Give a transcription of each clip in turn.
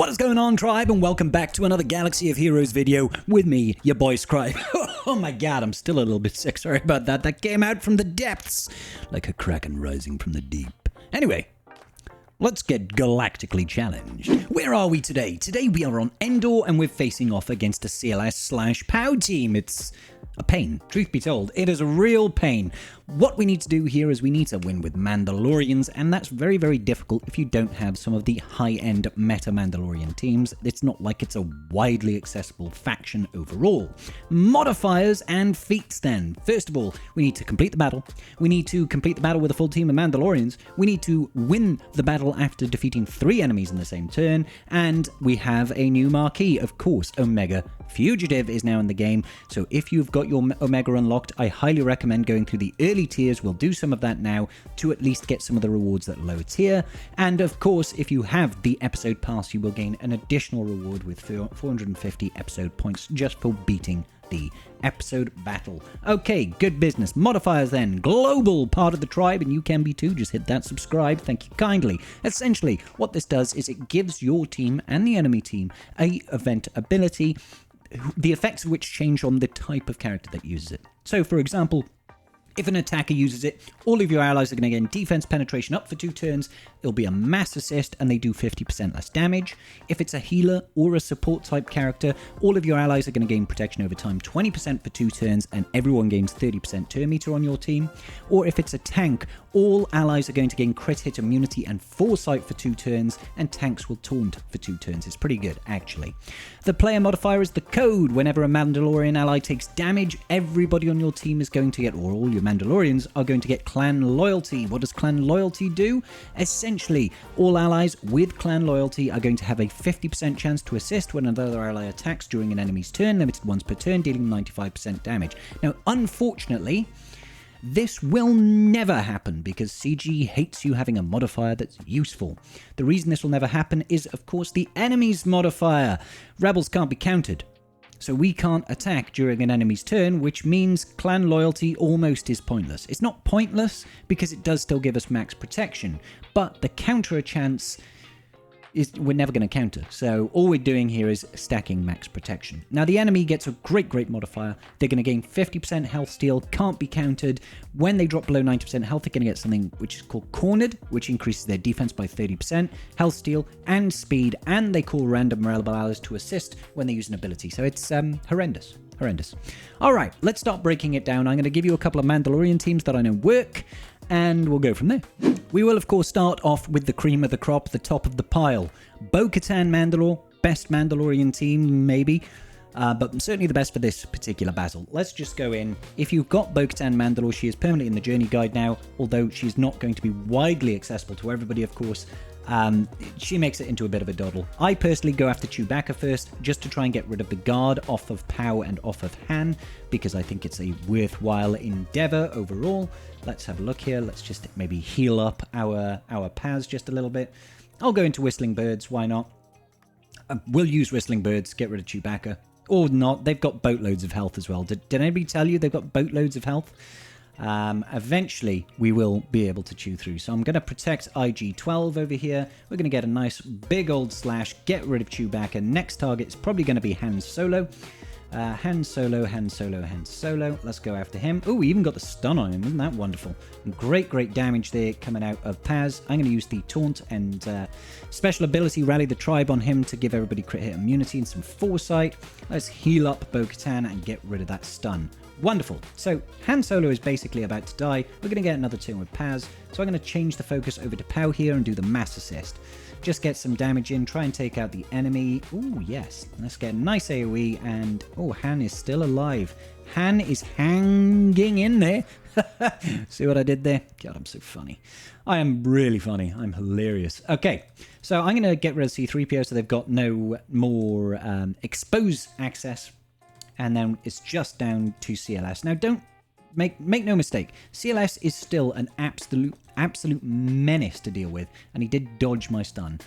What is going on, tribe, and welcome back to another Galaxy of Heroes video with me, your boy Scribe. Oh my god, I'm still a little bit sick, sorry about that. That came out from the depths, like a kraken rising from the deep. Anyway, let's get galactically challenged. Where are we today? Today we are on Endor and we're facing off against a CLS/POW team. It's a pain, truth be told. It is a real pain. What we need to do here is we need to win with Mandalorians, and that's very, very difficult if you don't have some of the high-end meta Mandalorian teams. It's not like it's a widely accessible faction overall. Modifiers and feats then. First of all, we need to complete the battle. We need to complete the battle with a full team of Mandalorians. We need to win the battle after defeating 3 enemies in the same turn, and we have a new marquee. Of course, Omega Fugitive is now in the game, so if you've got your Omega unlocked, I highly recommend going through the early tiers. We'll do some of that now to at least get some of the rewards at lower tier. And of course, if you have the episode pass, you will gain an additional reward with 450 episode points just for beating the episode battle. Okay, good business. Modifiers then. Global part of the tribe, and you can be too. Just hit that subscribe. Thank you kindly. Essentially, what this does is it gives your team and the enemy team a event ability, the effects of which change on the type of character that uses it. So, for example, if an attacker uses it, all of your allies are going to gain defense penetration up for 2 turns. It'll be a mass assist and they do 50% less damage. If it's a healer or a support type character, all of your allies are going to gain protection over time 20% for 2 turns and everyone gains 30% turn meter on your team. Or if it's a tank, all allies are going to gain crit hit immunity and foresight for 2 turns, and tanks will taunt for 2 turns. It's pretty good, actually. The player modifier is the code. Whenever a Mandalorian ally takes damage, everybody on your team is going to get, or all your Mandalorians are going to get clan loyalty. What does clan loyalty do? Essentially, all allies with clan loyalty are going to have a 50% chance to assist when another ally attacks during an enemy's turn, limited once per turn, dealing 95% damage. Now, unfortunately, this will never happen because CG hates you having a modifier that's useful. The reason this will never happen is, of course, the enemy's modifier. Rebels can't be countered, so we can't attack during an enemy's turn, which means clan loyalty almost is pointless. It's not pointless because it does still give us max protection, but the counter chance is we're never going to counter. So all we're doing here is stacking max protection. Now the enemy gets a great modifier. They're going to gain 50% health steal, can't be countered. When they drop below 90% health, they're going to get something which is called cornered, which increases their defense by 30%, health steal and speed, and they call random reliable allies to assist when they use an ability. So it's horrendous. All right, let's start breaking it down. I'm going to give you a couple of Mandalorian teams that I know work, and we'll go from there. We will, of course, start off with the cream of the crop, the top of the pile. Bo-Katan Mandalore, best Mandalorian team, maybe, but certainly the best for this particular battle. Let's just go in. If you've got Bo-Katan Mandalore, she is permanently in the journey guide now, although she's not going to be widely accessible to everybody, of course. She makes it into a bit of a doddle. I personally go after Chewbacca first, just to try and get rid of the guard off of POW and off of Han, because I think it's a worthwhile endeavor overall. Let's have a look here. Let's just maybe heal up our POWs just a little bit. I'll go into Whistling Birds, why not? We'll use Whistling Birds, get rid of Chewbacca. Or not, they've got boatloads of health as well. Did anybody tell you they've got boatloads of health? Eventually we will be able to chew through. So I'm going to protect IG-12 over here. We're going to get a nice big old slash, get rid of Chewbacca. Next target is probably going to be Han Solo. Han Solo. Let's go after him. Oh, we even got the stun on him. Isn't that wonderful? And great damage there coming out of Paz. I'm going to use the taunt and special ability rally the tribe on him to give everybody crit hit immunity and some foresight. Let's heal up Bo-Katan and get rid of that stun. Wonderful. So Han Solo is basically about to die. We're going to get another turn with Paz. So I'm going to change the focus over to POW here and do the mass assist. Just get some damage in, try and take out the enemy. Oh, yes. Let's get a nice AoE, and oh, Han is still alive. Han is hanging in there. See what I did there? God, I'm so funny. I am really funny. I'm hilarious. Okay, so I'm going to get rid of C-3PO so they've got no more expose access, and then it's just down to CLS. Now, don't make no mistake, CLS is still an absolute absolute menace to deal with, and he did dodge my stun,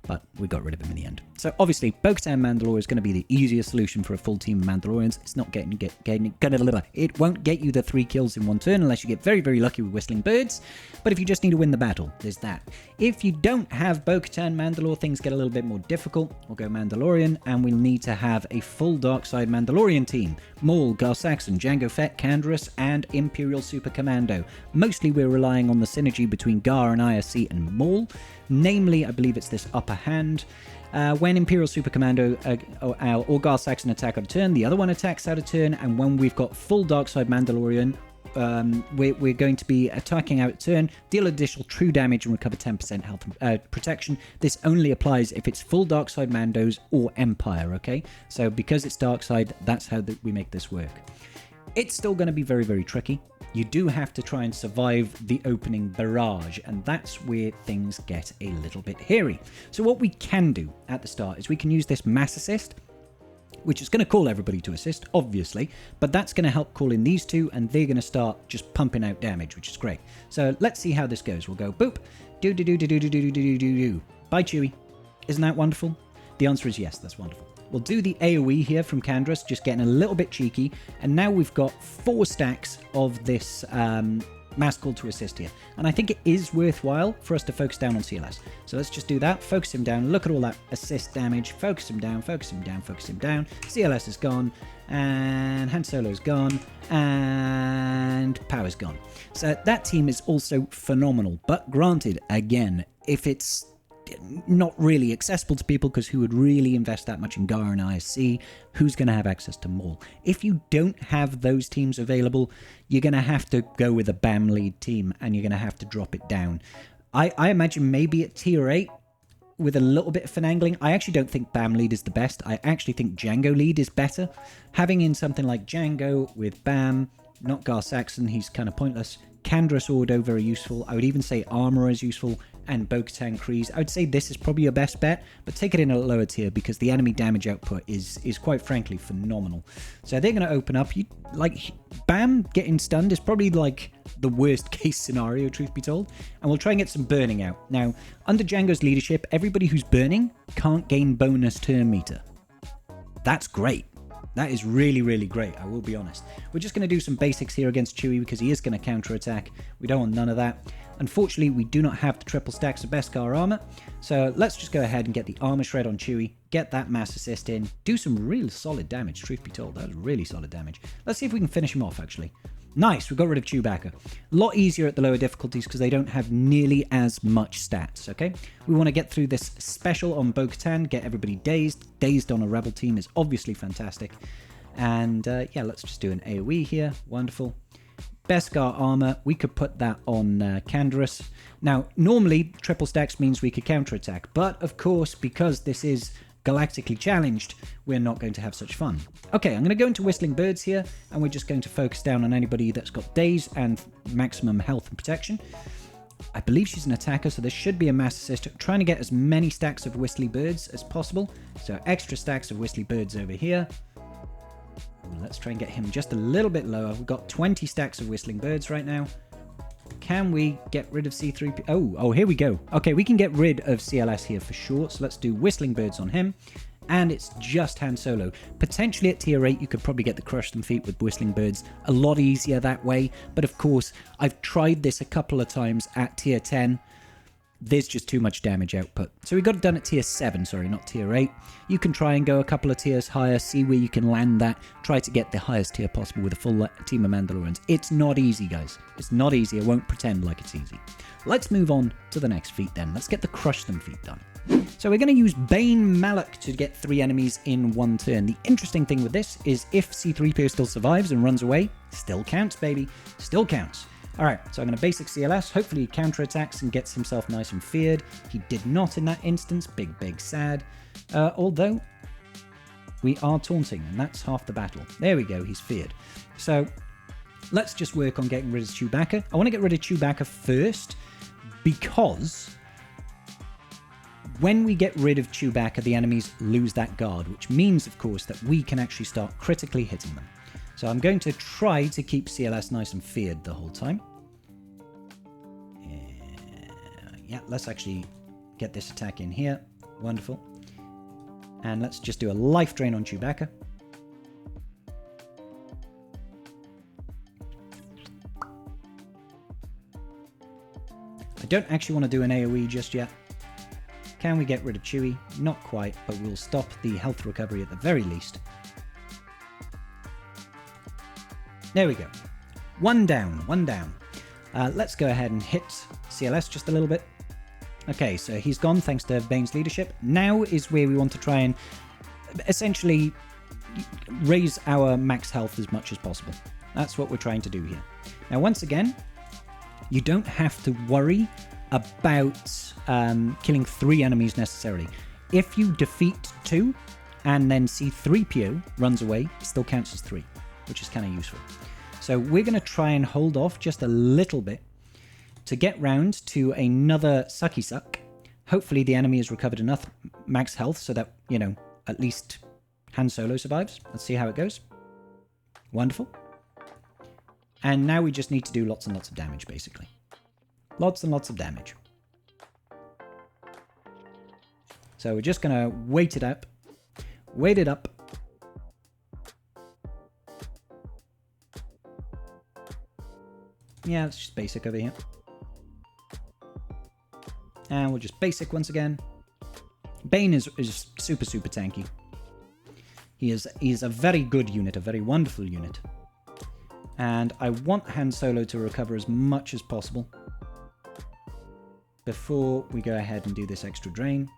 but we got rid of him in the end. So obviously, Bo-Katan Mandalore is going to be the easiest solution for a full team of Mandalorians. It's not it won't get you the 3 kills in one turn unless you get very, very lucky with Whistling Birds, but if you just need to win the battle, there's that. If you don't have Bo-Katan Mandalore, things get a little bit more difficult. We'll go Mandalorian, and we'll need to have a full dark side Mandalorian team. Maul, Gar Saxon, Jango Fett, Canderous, and Imperial Super Commando. Mostly we're relying on the synergy between Gar and ISC and Maul. Namely, I believe it's this upper hand. When Imperial Super Commando or Gar Saxon attack out of turn, the other one attacks out of turn, and when we've got full dark side Mandalorian, we're going to be attacking out of turn, deal additional true damage and recover 10% health and protection. This only applies if it's full dark side Mandos or Empire, okay? So because it's dark side, that's how we make this work. It's still going to be very, very tricky. You do have to try and survive the opening barrage, and that's where things get a little bit hairy. So what we can do at the start is we can use this mass assist, which is going to call everybody to assist, obviously, but that's going to help call in these two, and they're going to start just pumping out damage, which is great. So let's see how this goes. We'll go boop, do. Bye, Chewie. Isn't that wonderful? The answer is yes, that's wonderful. We'll do the AoE here from Canderous, just getting a little bit cheeky, and now we've got 4 stacks of this mass call to assist here, and I think it is worthwhile for us to focus down on CLS. So let's just do that, focus him down, look at all that assist damage, focus him down, focus him down, focus him down. CLS is gone, and Han Solo's gone, and Power's gone. So that team is also phenomenal, but granted, again, if it's not really accessible to people, because who would really invest that much in Gar and ISC? Who's going to have access to Maul? If you don't have those teams available, you're going to have to go with a BAM lead team, and you're going to have to drop it down. I imagine maybe at tier 8 with a little bit of finagling. I actually don't think BAM lead is the best. I actually think Jango lead is better. Having in something like Jango with BAM, not Gar Saxon, he's kind of pointless. Canderous Ordo, very useful. I would even say Armor is useful, and Bo-Katan Kryze. I would say this is probably your best bet, but take it in a lower tier because the enemy damage output is quite frankly phenomenal. So they're going to open up. BAM getting stunned is probably like the worst case scenario, truth be told, and we'll try and get some burning out. Now, under Jango's leadership, everybody who's burning can't gain bonus turn meter. That's great. That is really, really great, I will be honest. We're just going to do some basics here against Chewie because he is going to counter-attack. We don't want none of that. Unfortunately, we do not have the triple stacks of Beskar armor, so let's just go ahead and get the armor shred on Chewie, get that mass assist in, do some real solid damage, truth be told. That was really solid damage. Let's see if we can finish him off, actually. Nice, we got rid of Chewbacca. A lot easier at the lower difficulties because they don't have nearly as much stats, okay? We want to get through this special on Bo-Katan, get everybody dazed. Dazed on a Rebel team is obviously fantastic. And yeah, let's just do an AoE here. Wonderful. Beskar armor, we could put that on Canderous. Now, normally, triple stacks means we could counterattack, but of course, because this is galactically challenged, we're not going to have such fun. Okay, I'm going to go into Whistling Birds here, and we're just going to focus down on anybody that's got daze and maximum health and protection. I believe she's an attacker, so there should be a mass assist. Trying to get as many stacks of Whistly Birds as possible. So extra stacks of Whistly Birds over here. Let's try and get him just a little bit lower. We've got 20 stacks of Whistling Birds right now. Can we get rid of C3P? Oh, here we go. Okay, we can get rid of CLS here for sure. So let's do Whistling Birds on him. And it's just Han Solo. Potentially at tier 8, you could probably get the Crush Them feat with Whistling Birds a lot easier that way. But of course, I've tried this a couple of times at tier 10. There's just too much damage output. So we got it done at tier 7, sorry, not tier 8. You can try and go a couple of tiers higher, see where you can land that. Try to get the highest tier possible with a full team of Mandalorians. It's not easy, guys. It's not easy. I won't pretend like it's easy. Let's move on to the next feat then. Let's get the Crush Them feat done. So we're going to use Bane Malak to get 3 enemies in one turn. The interesting thing with this is if C3PO still survives and runs away, still counts, baby. Still counts. Alright, so I'm going to basic CLS. Hopefully he counterattacks and gets himself nice and feared. He did not in that instance. Big sad. Although, we are taunting, and that's half the battle. There we go, he's feared. So, let's just work on getting rid of Chewbacca. I want to get rid of Chewbacca first, because when we get rid of Chewbacca, the enemies lose that guard, which means, of course, that we can actually start critically hitting them. So I'm going to try to keep CLS nice and feared the whole time. Yeah, let's actually get this attack in here. Wonderful. And let's just do a life drain on Chewbacca. I don't actually want to do an AoE just yet. Can we get rid of Chewie? Not quite, but we'll stop the health recovery at the very least. There we go. One down, one down. Let's go ahead and hit CLS just a little bit. Okay, so he's gone thanks to Bane's leadership. Now is where we want to try and essentially raise our max health as much as possible. That's what we're trying to do here. Now, once again, you don't have to worry about killing 3 enemies necessarily. If you defeat 2 and then C-3PO runs away, it still counts as 3, which is kind of useful. So we're going to try and hold off just a little bit to get round to another sucky suck. Hopefully the enemy has recovered enough max health so that, you know, at least Han Solo survives. Let's see how it goes. Wonderful. And now we just need to do lots and lots of damage, basically. Lots and lots of damage. So we're just going to wait it up. Wait it up. Yeah, it's just basic over here. And we'll just basic once again. Bane is super, super tanky. He is a very good unit, a very wonderful unit. And I want Han Solo to recover as much as possible before we go ahead and do this extra drain.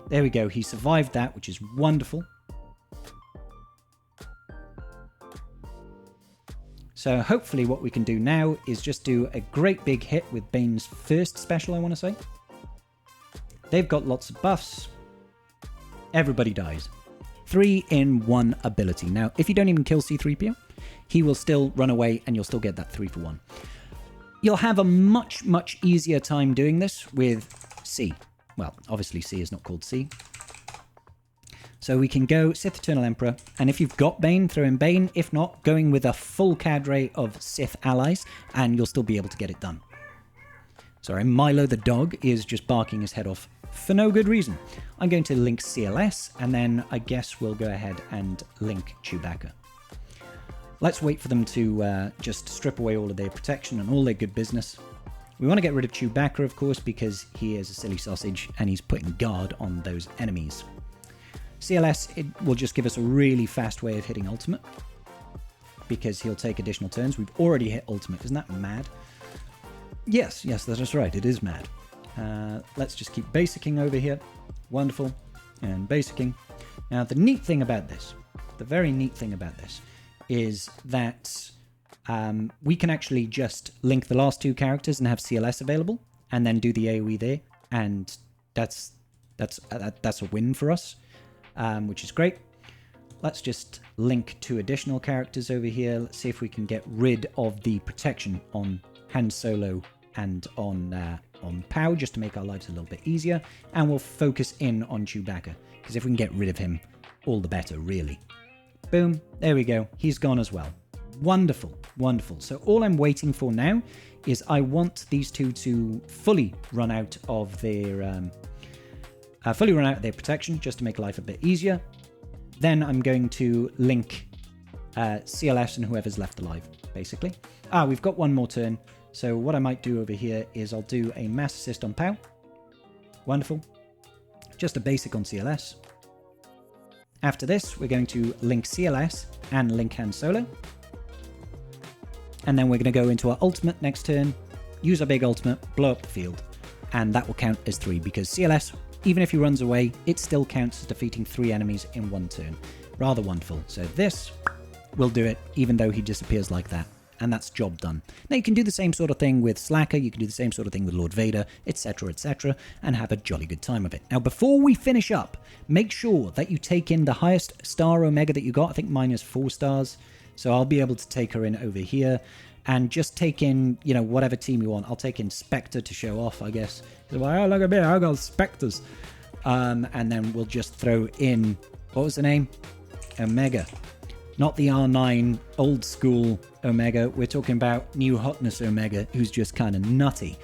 There we go. He survived that, which is wonderful. So hopefully what we can do now is just do a great big hit with Bane's first special, I want to say. They've got lots of buffs. Everybody dies. 3 in 1 ability. Now, if you don't even kill C-3PO, he will still run away and you'll still get that 3 for 1. You'll have a much, much easier time doing this with C. Well, obviously C is not called C. So we can go Sith Eternal Emperor, and if you've got Bane, throw in Bane. If not, going with a full cadre of Sith allies, and you'll still be able to get it done. Sorry, Milo the dog is just barking his head off for no good reason. I'm going to link CLS, and then I guess we'll go ahead and link Chewbacca. Let's wait for them to just strip away all of their protection and all their good business. We want to get rid of Chewbacca, of course, because he is a silly sausage, and he's putting guard on those enemies. CLS, it will just give us a really fast way of hitting ultimate, because he'll take additional turns. We've already hit ultimate. Isn't that mad? Yes, that is right. It is mad. Let's just keep basicking over here. Wonderful. And basicking. Now, the neat thing about this, the very neat thing about this, is that we can actually just link the last 2 characters and have CLS available, and then do the AoE there, and that's a win for us. Which is great. Let's just link 2 additional characters over here. Let's see if we can get rid of the protection on Han Solo and on Pow, just to make our lives a little bit easier. And we'll focus in on Chewbacca, because if we can get rid of him, all the better, really. Boom. There we go. He's gone as well. Wonderful. Wonderful. So all I'm waiting for now is I want these 2 to fully run out of their... fully run out of their protection, just to make life a bit easier. Then I'm going to link CLS and whoever's left alive, basically. We've got 1 more turn. So what I might do over here is I'll do a mass assist on Pow. Wonderful. Just a basic on CLS. After this, we're going to link CLS and link Han Solo. And then we're going to go into our ultimate next turn, use our big ultimate, blow up the field. And that will count as 3, because CLS... even if he runs away, it still counts as defeating 3 enemies in 1 turn. Rather wonderful. So this will do it, even though he disappears like that. And that's job done. Now you can do the same sort of thing with Slacker, you can do the same sort of thing with Lord Vader, etc., and have a jolly good time of it. Now before we finish up, make sure that you take in the highest star Omega that you got. I think mine is 4 stars. So I'll be able to take her in over here. And just take in, you know, whatever team you want. I'll take in Spectre to show off, I guess. Like, oh, look at me, I got Spectres. And then we'll just throw in, what was the name? Omega. Not the R9 old school Omega. We're talking about New Hotness Omega, who's just kind of nutty.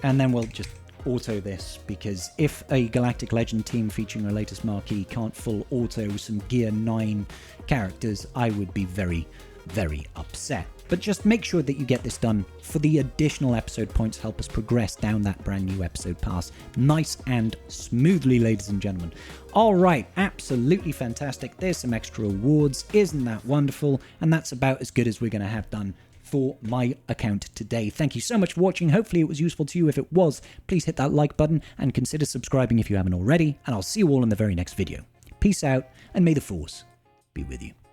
And then we'll just auto this, because if a Galactic Legend team featuring our latest marquee can't full auto some Gear 9 characters, I would be very, very upset. But just make sure that you get this done for the additional episode points to help us progress down that brand new episode pass nice and smoothly, ladies and gentlemen. All right, absolutely fantastic. There's some extra awards. Isn't that wonderful? And that's about as good as we're going to have done for my account today. Thank you so much for watching. Hopefully it was useful to you. If it was, please hit that like button and consider subscribing if you haven't already. And I'll see you all in the very next video. Peace out, and may the Force be with you.